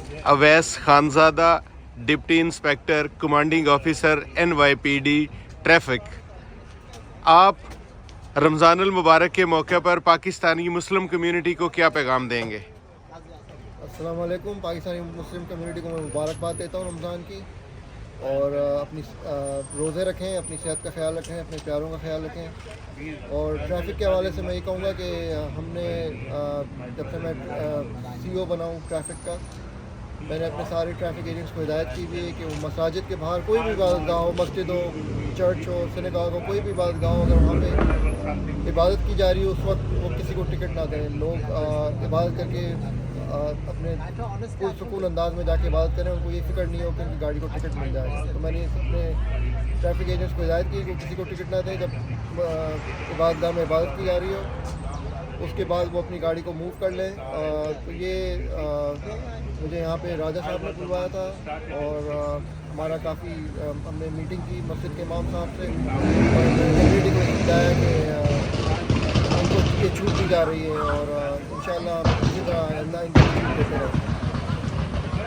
Owais Khanzada, deputy inspector commanding officer NYPD traffic. آپ رمضان المبارک کے موقع پر پاکستانی مسلم کمیونٹی کو کیا پیغام دیں گے؟ السلام علیکم۔ پاکستانی مسلم کمیونٹی کو میں مبارکباد دیتا ہوں رمضان کی، اور اپنی روزے رکھیں، اپنی صحت کا خیال رکھیں، اپنے پیاروں کا خیال رکھیں۔ اور ٹریفک کے حوالے سے میں یہ کہوں گا کہ ہم نے جب سے میں CO بنا ہوں ٹریفک کا، میں نے اپنے سارے ٹریفک ایجنٹس کو ہدایت کی ہوئی ہے کہ وہ مساجد کے باہر کوئی بھی عبادت گاہ ہو، مسجد ہو، چرچ ہو، سینیگاگ ہو، کوئی بھی عبادت گاہ ہو، اگر وہاں پہ عبادت کی جا رہی ہو اس وقت وہ کسی کو ٹکٹ نہ دیں۔ لوگ عبادت کر کے اپنے پرسکون انداز میں جا کے عبادت کریں، ان کو یہ فکر نہیں ہو کہ ان کی گاڑی کو ٹکٹ مل جائے۔ تو میں نے اپنے ٹریفک ایجنٹس کو ہدایت کی کہ کسی کو ٹکٹ نہ دیں جب عبادت گاہ میں عبادت کی جا رہی ہو، اس کے بعد وہ اپنی گاڑی کو موو کر لیں۔ تو یہ مجھے یہاں پہ راجہ صاحب نے بلوایا تھا، اور ہمارا کافی ہم نے میٹنگ کی مسجد کے امام صاحب سے، اور کمیونٹی کو بتایا کہ ان کو یہ چھوٹ دی جا رہی ہے، اور انشاءاللہ اسی طرح اللہ ان کو چھوٹ دیتے رہے۔